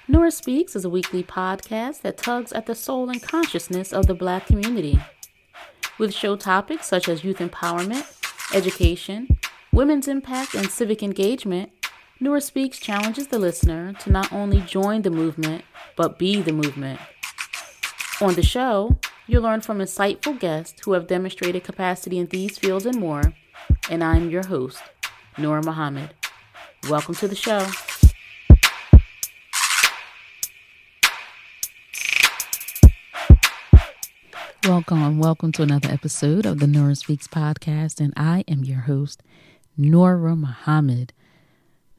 Nurah Speaks is a weekly podcast that tugs at the soul and consciousness of the Black community. With show topics such as youth empowerment, education, women's impact, and civic engagement, Nurah Speaks challenges the listener to not only join the movement, but be the movement. On the show, you'll learn from insightful guests who have demonstrated capacity in these fields and more, and I'm your host, Nurah Muhammad. Welcome to the show. Welcome to another episode of the Nurah Speaks podcast, and I am your host, Nurah Muhammad.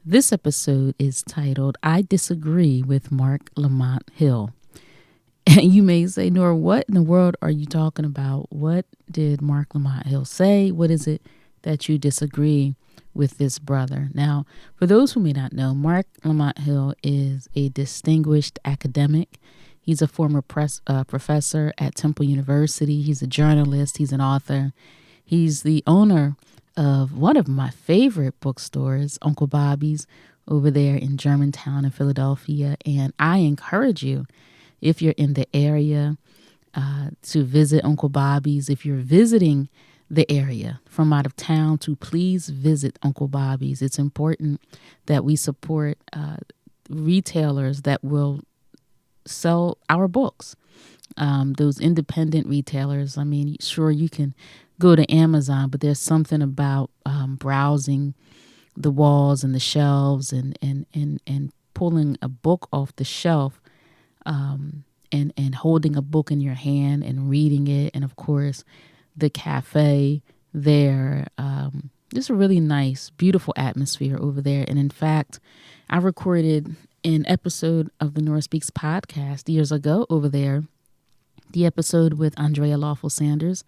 This episode is titled, I Disagree with Marc Lamont Hill. And you may say, Nurah, what in the world are you talking about? What did Marc Lamont Hill say? What is it that you disagree with this brother? Now, for those who may not know, Marc Lamont Hill is a distinguished academic. He's a former professor at Temple University. He's a journalist. He's an author. He's the owner of one of my favorite bookstores, Uncle Bobby's, over there in Germantown in Philadelphia. And I encourage you, if you're in the area, to visit Uncle Bobby's. If you're visiting the area from out of town, to please visit Uncle Bobby's. It's important that we support retailers that will sell our books. Those independent retailers. I mean, sure, you can go to Amazon, but there's something about browsing the walls and the shelves and pulling a book off the shelf and holding a book in your hand and reading it. And of course, the cafe there. Just a really nice, beautiful atmosphere over there. And in fact, I recorded an episode of the Nurah Speaks podcast years ago over there, the episode with Andrea Lawful Sanders,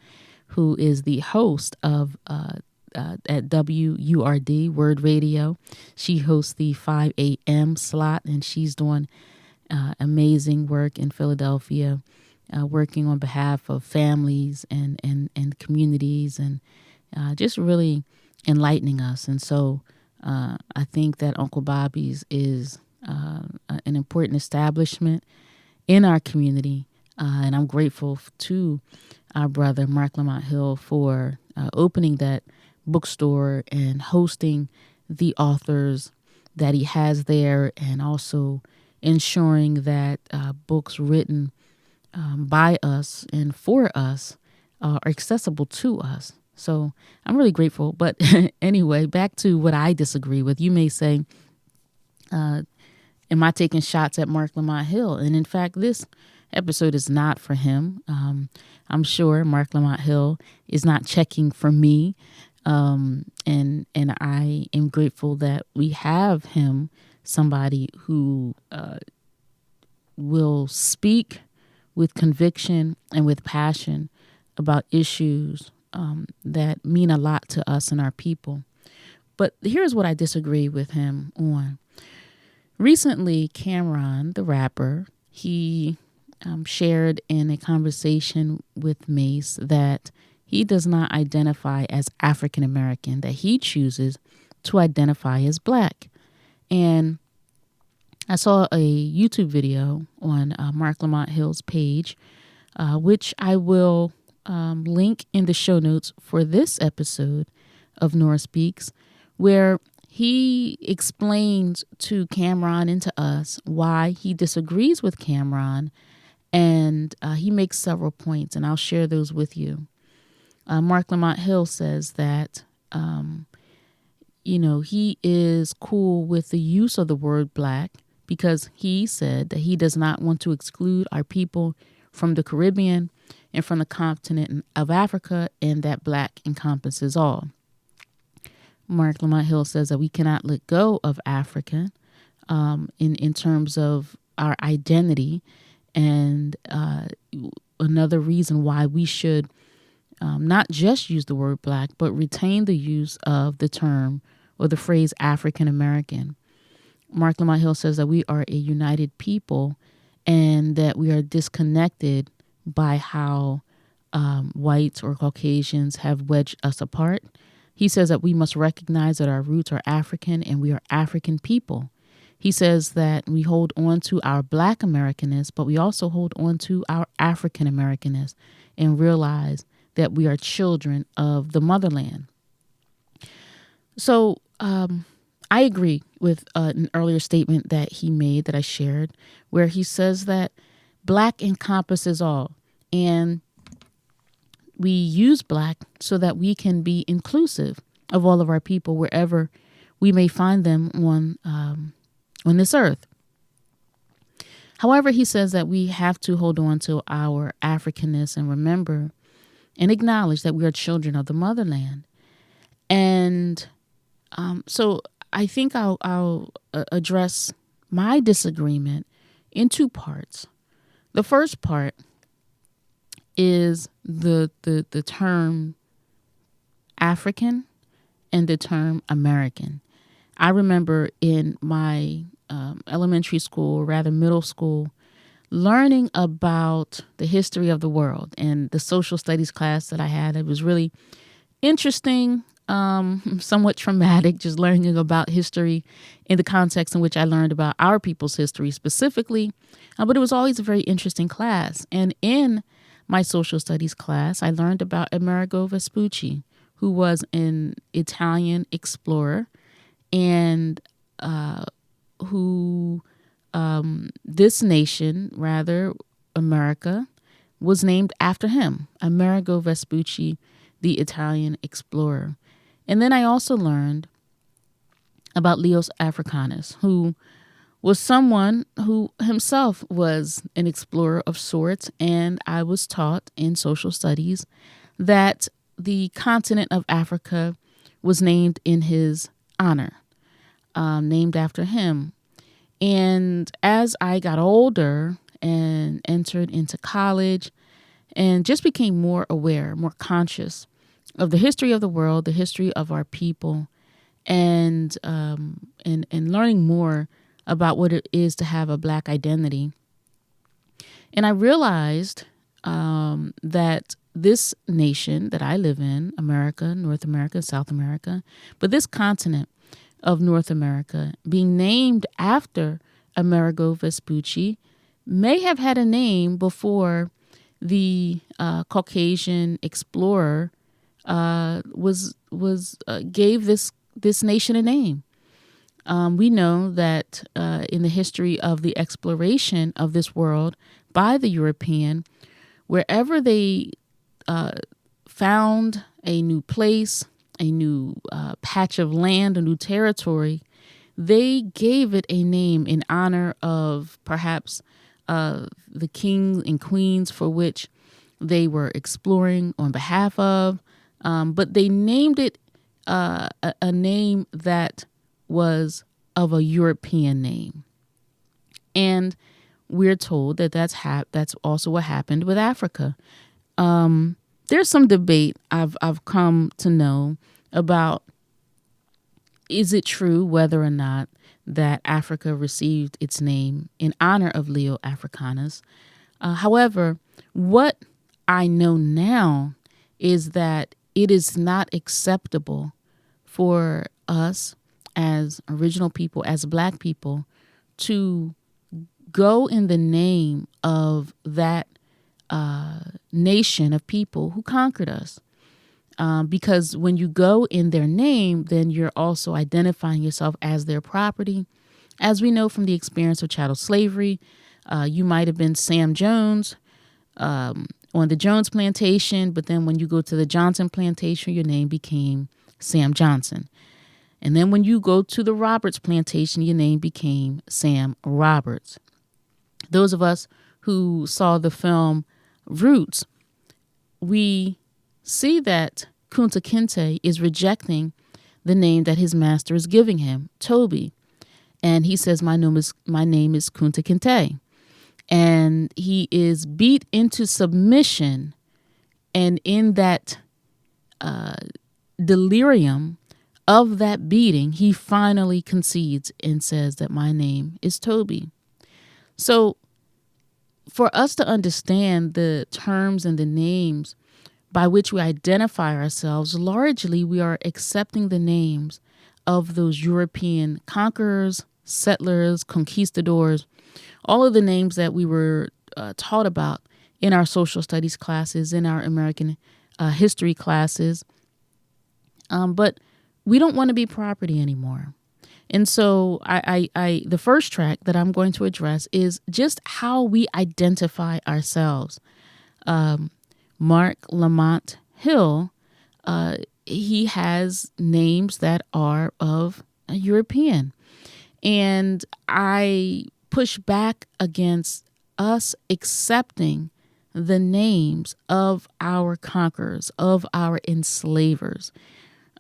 who is the host of at WURD, Word Radio. She hosts the 5 a.m. slot, and she's doing amazing work in Philadelphia, working on behalf of families and communities, and just really enlightening us. And so I think that Uncle Bobby's is an important establishment in our community. And I'm grateful to our brother, Marc Lamont Hill, for opening that bookstore and hosting the authors that he has there, and also ensuring that books written by us and for us are accessible to us. So I'm really grateful. But anyway, back to what I disagree with. You may say, am I taking shots at Marc Lamont Hill? And in fact, this episode is not for him. I'm sure Marc Lamont Hill is not checking for me. And I am grateful that we have him, somebody who will speak with conviction and with passion about issues that mean a lot to us and our people. But here's what I disagree with him on. Recently, Cameron, the rapper, he shared in a conversation with Mace that he does not identify as African American, that he chooses to identify as Black. And I saw a YouTube video on Marc Lamont Hill's page, which I will link in the show notes for this episode of Nurah Speaks, where he explains to Cameron and to us why he disagrees with Cameron, and he makes several points, and I'll share those with you. Marc Lamont Hill says that, he is cool with the use of the word Black because he said that he does not want to exclude our people from the Caribbean and from the continent of Africa, and that Black encompasses all. Marc Lamont Hill says that we cannot let go of African in terms of our identity, and another reason why we should not just use the word Black, but retain the use of the term or the phrase African American. Marc Lamont Hill says that we are a united people and that we are disconnected by how whites or Caucasians have wedged us apart. He says that we must recognize that our roots are African and we are African people. He says that we hold on to our Black Americanness, but we also hold on to our African Americanness and realize that we are children of the motherland. So I agree with an earlier statement that he made that I shared, where he says that Black encompasses all. And we use Black so that we can be inclusive of all of our people wherever we may find them on this earth. However, he says that we have to hold on to our Africanness and remember and acknowledge that we are children of the motherland. And so I think I'll address my disagreement in two parts. The first part is the term African and the term American. I remember in my elementary school, or rather middle school, learning about the history of the world, and the social studies class that I had. It was really interesting, somewhat traumatic, just learning about history in the context in which I learned about our people's history specifically. But it was always a very interesting class. And in my social studies class, I learned about Amerigo Vespucci, who was an Italian explorer, and who this nation, rather America, was named after him, Amerigo Vespucci, the Italian explorer. And then I also learned about Leos Africanus, who was someone who himself was an explorer of sorts. And I was taught in social studies that the continent of Africa was named in his honor, named after him. And as I got older and entered into college and just became more aware, more conscious of the history of the world, the history of our people, and learning more about what it is to have a Black identity. And I realized that this nation that I live in, America, North America, South America, but this continent of North America being named after Amerigo Vespucci may have had a name before the Caucasian explorer gave this nation a name. We know that in the history of the exploration of this world by the European, wherever they found a new place, a new patch of land, a new territory, they gave it a name in honor of perhaps the kings and queens for which they were exploring on behalf of. But they named it a name that was of a European name. And we're told that that's also what happened with Africa. There's some debate I've come to know about, is it true whether or not that Africa received its name in honor of Leo Africanus. However, what I know now is that it is not acceptable for us as original people, as Black people, to go in the name of that nation of people who conquered us. Because when you go in their name, then you're also identifying yourself as their property. As we know from the experience of chattel slavery, you might have been Sam Jones on the Jones plantation, but then when you go to the Johnson plantation, your name became Sam Johnson. And then when you go to the Roberts plantation, your name became Sam Roberts. Those of us who saw the film Roots, we see that Kunta Kinte is rejecting the name that his master is giving him, Toby. And he says, my name is Kunta Kinte. And he is beat into submission. And in that delirium of that beating, he finally concedes and says that my name is Toby. So for us to understand the terms and the names by which we identify ourselves, largely we are accepting the names of those European conquerors, settlers, conquistadors, all of the names that we were taught about in our social studies classes, in our American history classes. But we don't want to be property anymore. And so the first track that I'm going to address is just how we identify ourselves. Marc Lamont Hill, he has names that are of a European. And I push back against us accepting the names of our conquerors, of our enslavers.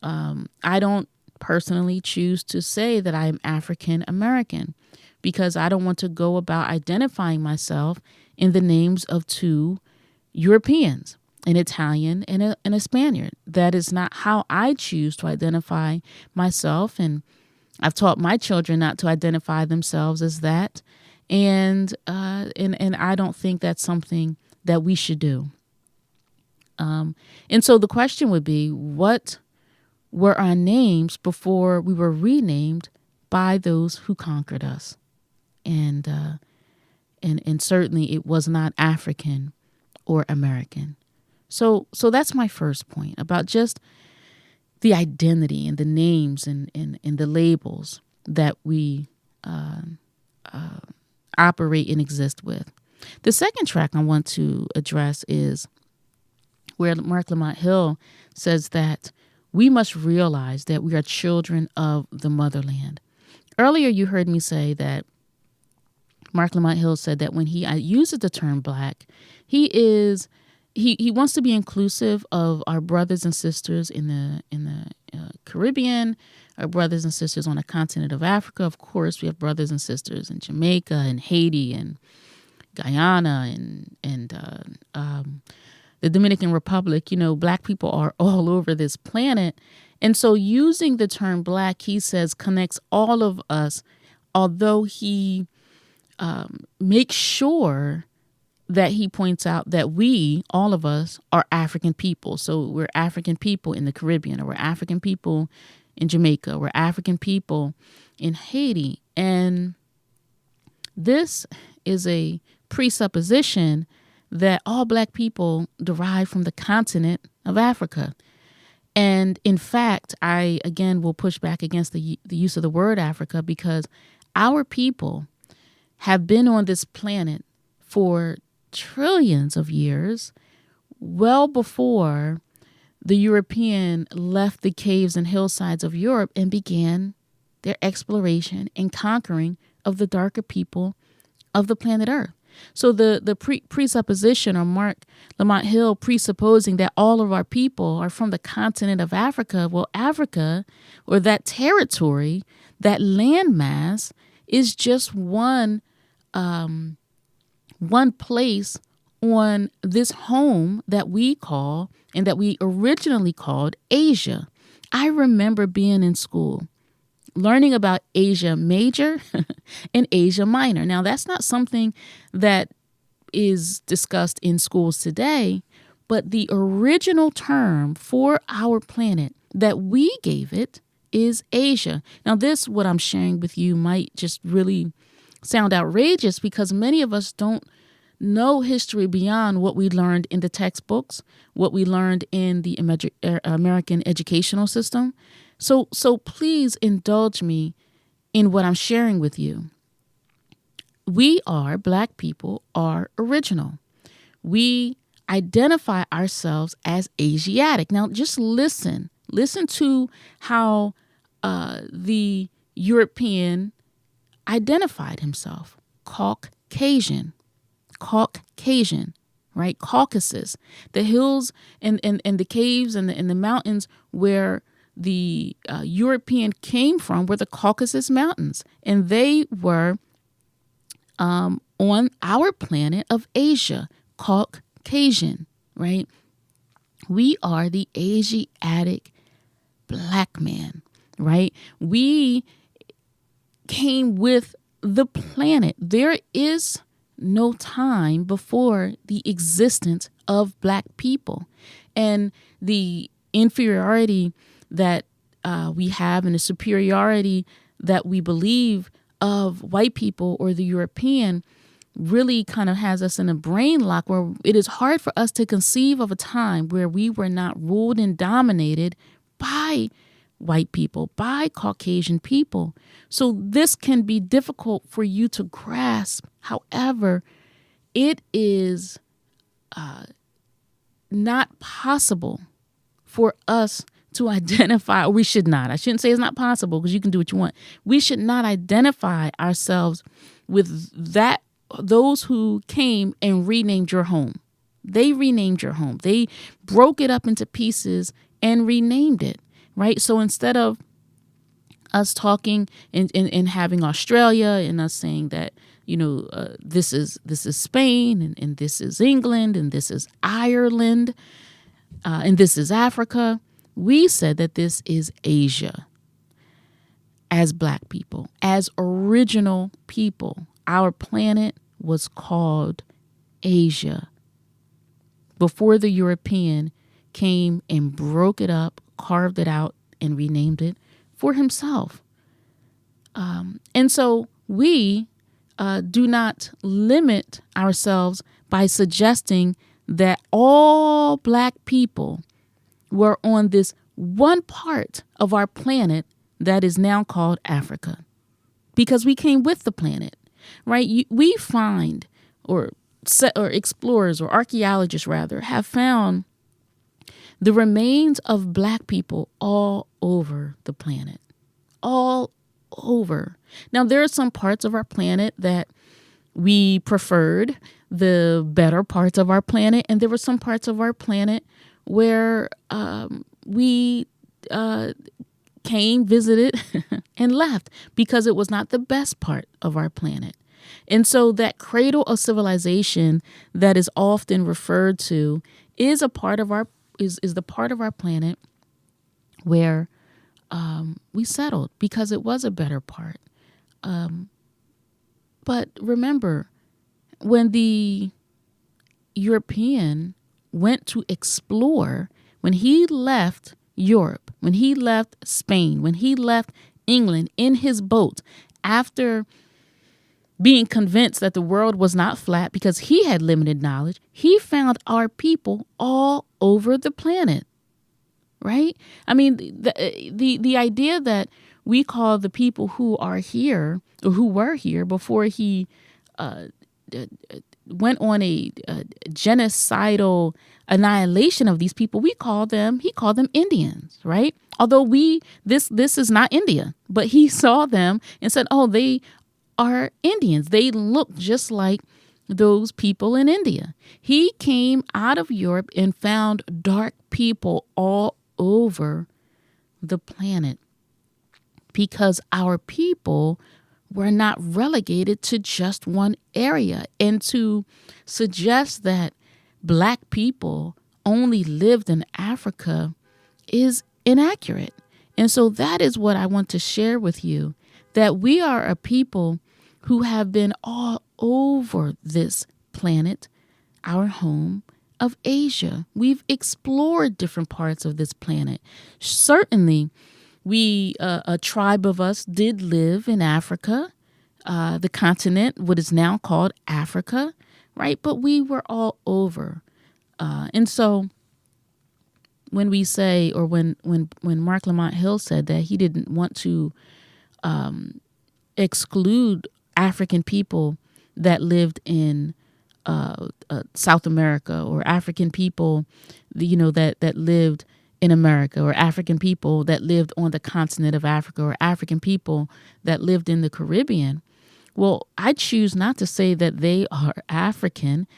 I don't personally choose to say that I am African American because I don't want to go about identifying myself in the names of two Europeans, an Italian and a Spaniard. That is not how I choose to identify myself, and I've taught my children not to identify themselves as that, and I don't think that's something that we should do. And so the question would be, what were our names before we were renamed by those who conquered us? And certainly it was not African or American. So that's my first point about just the identity and the names and the labels that we operate and exist with. The second track I want to address is where Marc Lamont Hill says that we must realize that we are children of the motherland. Earlier, you heard me say that Marc Lamont Hill said that when he uses the term Black, he wants to be inclusive of our brothers and sisters in the Caribbean, our brothers and sisters on the continent of Africa. Of course, we have brothers and sisters in Jamaica and Haiti and Guyana and the Dominican Republic. Black people are all over this planet. And so using the term Black, he says, connects all of us, although he makes sure that he points out that we, all of us, are African people. So we're African people in the Caribbean, or we're African people in Jamaica, we're African people in Haiti. And this is a presupposition that all Black people derive from the continent of Africa. And in fact, I, again, will push back against the use of the word Africa, because our people have been on this planet for trillions of years, well before the European left the caves and hillsides of Europe and began their exploration and conquering of the darker people of the planet Earth. So the presupposition, or Marc Lamont Hill presupposing that all of our people are from the continent of Africa, well, Africa, or that territory, that landmass, is just one place on this home that we call, and that we originally called, Asia. I remember being in school learning about Asia Major and Asia Minor. Now, that's not something that is discussed in schools today, but the original term for our planet that we gave it is Asia. Now, what I'm sharing with you might just really sound outrageous, because many of us don't know history beyond what we learned in the textbooks, what we learned in the American educational system. So please indulge me in what I'm sharing with you. We Black people are original. We identify ourselves as Asiatic. Now, just listen to how the European identified himself. Caucasian, right? Caucasus, the hills and the caves and the mountains where the European came from were the Caucasus Mountains, and they were on our planet of Asia, Caucasian, right? We are the Asiatic Black man, right? We came with the planet. There is no time before the existence of Black people, and the inferiority that we have, and the superiority that we believe of white people or the European really kind of has us in a brain lock where it is hard for us to conceive of a time where we were not ruled and dominated by white people, by Caucasian people. So this can be difficult for you to grasp. However, it is not possible for us to identify, or we should not. I shouldn't say it's not possible because you can do what you want. We should not identify ourselves with those who came and renamed your home. They renamed your home. They broke it up into pieces and renamed it, right? So instead of us talking and having Australia and us saying that, this is Spain and this is England and this is Ireland and this is Africa, we said that this is Asia. As Black people, as original people, our planet was called Asia before the European came and broke it up, carved it out, and renamed it for himself. And so we do not limit ourselves by suggesting that all Black people were on this one part of our planet that is now called Africa, because we came with the planet, right? We find, or explorers or archaeologists rather, have found the remains of Black people all over the planet, all over. Now, there are some parts of our planet that we preferred, the better parts of our planet, and there were some parts of our planet where we came, visited, and left because it was not the best part of our planet. And so that cradle of civilization that is often referred to is a part of is the part of our planet where we settled because it was a better part. But remember, when the European went to explore, when he left Europe, when he left Spain, when he left England in his boat, after being convinced that the world was not flat because he had limited knowledge, he found our people all over the planet, right? I mean, the idea that we call the people who are here or who were here before he went on a genocidal annihilation of these people, he called them Indians, right? Although this is not India, but he saw them and said, oh, they are Indians. They look just like those people in India. He came out of Europe and found dark people all over the planet because our people were not relegated to just one area. And to suggest that Black people only lived in Africa is inaccurate. And so that is what I want to share with you, that we are a people who have been all over this planet, our home of Asia. We've explored different parts of this planet. Certainly, a tribe of us did live in Africa, the continent, what is now called Africa, right? But we were all over. And so when we say, or when Marc Lamont Hill said that he didn't want to exclude African people that lived in South America, or African people, that lived in America, or African people that lived on the continent of Africa, or African people that lived in the Caribbean. Well, I choose not to say that they are African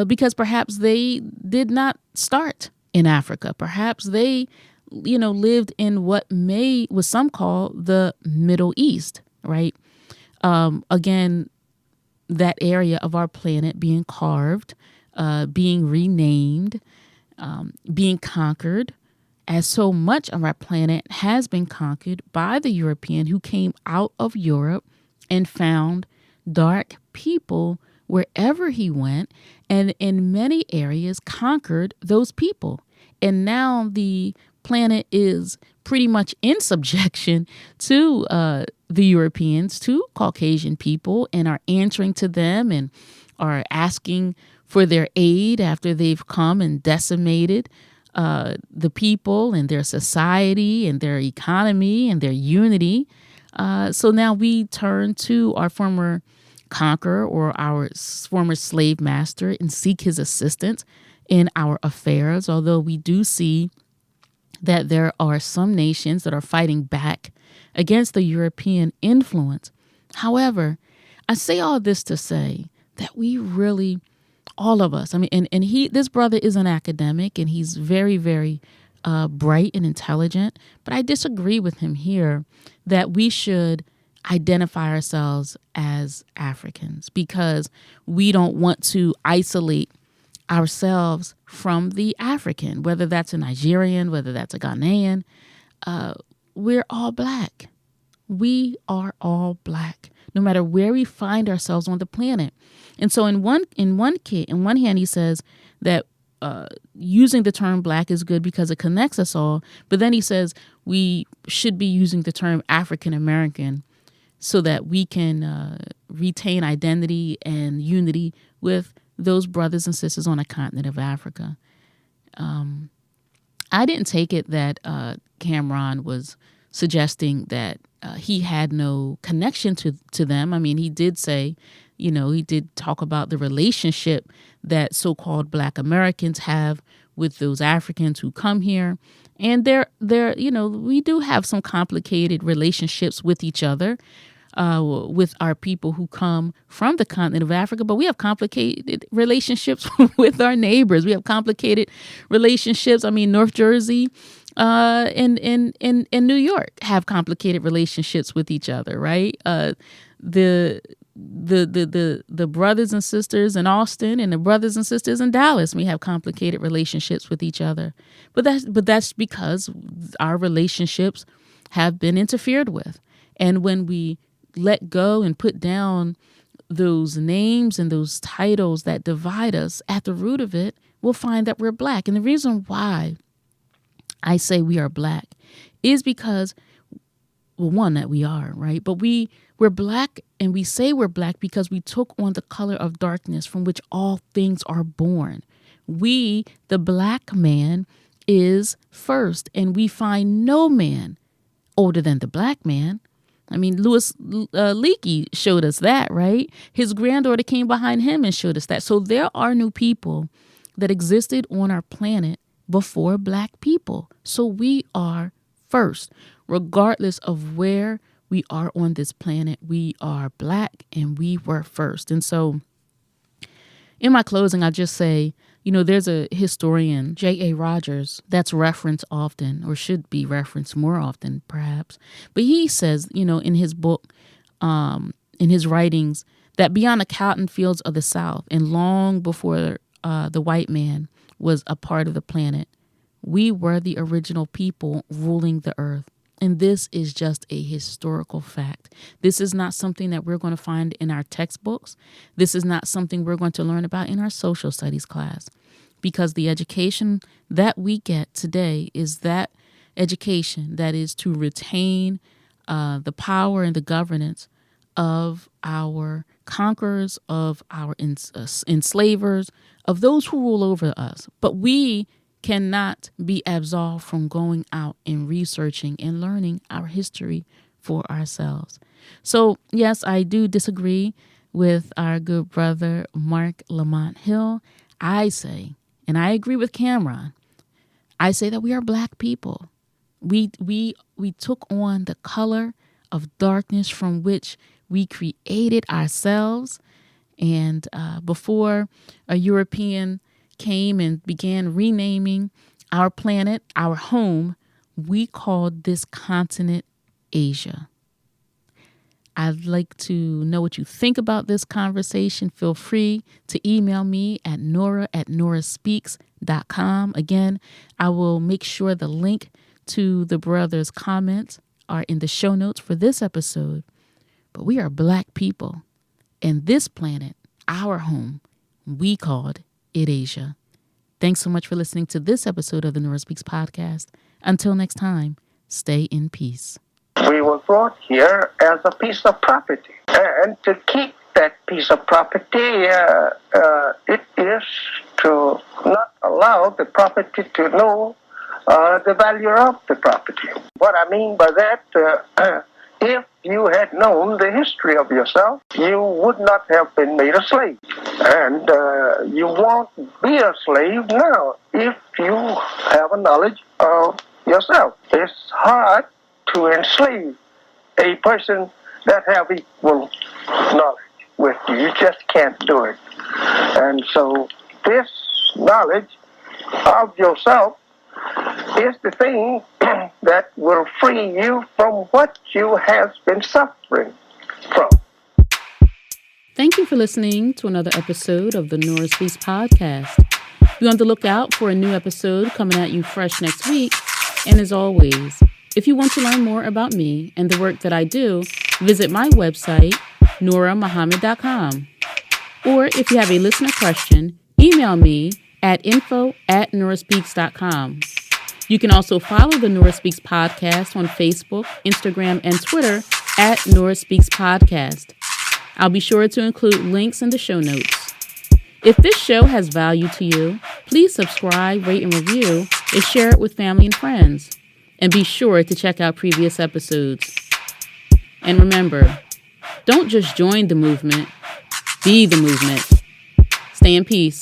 because perhaps they did not start in Africa. Perhaps they, lived in what was some call the Middle East, right? Again, that area of our planet being carved, being renamed, being conquered, as so much of our planet has been conquered by the European who came out of Europe and found dark people wherever he went, and in many areas conquered those people. And now the planet is pretty much in subjection to the Europeans, to Caucasian people, and are answering to them and are asking for their aid after they've come and decimated the people and their society and their economy and their unity. So now we turn to our former conqueror or our former slave master and seek his assistance in our affairs, although we do see that there are some nations that are fighting back against the European influence. However, I say all this to say that we really, all of us, I mean, and this brother is an academic and he's very, very bright and intelligent, but I disagree with him here that we should identify ourselves as Africans because we don't want to isolate ourselves from the African, whether that's a Nigerian, whether that's a Ghanaian. We're all black. We are all black, no matter where we find ourselves on the planet. And so in one hand, he says that using the term black is good because it connects us all. But then he says we should be using the term African American so that we can retain identity and unity with those brothers and sisters on the continent of Africa. I didn't take it that Cameron was suggesting that he had no connection to them. I mean, he did say, he did talk about the relationship that so-called Black Americans have with those Africans who come here. And we do have some complicated relationships with each other, with our people who come from the continent of Africa, but we have complicated relationships with our neighbors. We have complicated relationships. I mean, North Jersey and New York have complicated relationships with each other, right? The brothers and sisters in Austin and the brothers and sisters in Dallas, we have complicated relationships with each other. But that's because our relationships have been interfered with. And when we let go and put down those names and those titles that divide us, at the root of it, we'll find that we're black. And the reason why I say we are black is because, well, one, that we are, right? But we're black, and we say we're black because we took on the color of darkness from which all things are born. We, the black man, is first, and we find no man older than the black man. I mean, Louis Leakey showed us that, right? His granddaughter came behind him and showed us that. So there are new people that existed on our planet before black people. So we are first, regardless of where we are on this planet. We are black and we were first. And so in my closing, I'll just say, there's a historian, J.A. Rogers, that's referenced often, or should be referenced more often, perhaps. But he says, in his book, in his writings, that beyond the cotton fields of the South, and long before the white man was a part of the planet, we were the original people ruling the earth. And this is just a historical fact. This is not something that we're going to find in our textbooks. This is not something we're going to learn about in our social studies class, because the education that we get today is that education that is to retain the power and the governance of our conquerors, of our enslavers, of those who rule over us. But we cannot be absolved from going out and researching and learning our history for ourselves. So, yes, I do disagree with our good brother, Marc Lamont Hill. I say, and I agree with Cameron, I say that we are black people. We took on the color of darkness from which we created ourselves. And before a European came and began renaming our planet, our home, we called this continent Asia. I'd like to know what you think about this conversation. Feel free to email me at nurah@nurahspeaks.com. Again, I will make sure the link to the brothers' comments are in the show notes for this episode. But we are black people, and this planet, our home, we called it Asia. Thanks so much for listening to this episode of the Nurah Speaks podcast. Until next time, stay in peace. We were brought here as a piece of property. And to keep that piece of property, it is to not allow the property to know the value of the property. What I mean by that, if you had known the history of yourself, you would not have been made a slave. And you won't be a slave now if you have a knowledge of yourself. It's hard to enslave a person that have equal knowledge with you. You just can't do it. And so this knowledge of yourself is the thing that will free you from what you have been suffering from. Thank you for listening to another episode of the Nurah Speaks podcast. Be on the lookout for a new episode coming at you fresh next week. And as always, if you want to learn more about me and the work that I do, visit my website, NurahMuhammad.com. Or if you have a listener question, email me at info@NurahSpeaks.com. You can also follow the Nurah Speaks podcast on Facebook, Instagram, and Twitter at Nurah Speaks Podcast. I'll be sure to include links in the show notes. If this show has value to you, please subscribe, rate, and review, and share it with family and friends. And be sure to check out previous episodes. And remember, don't just join the movement, be the movement. Stay in peace.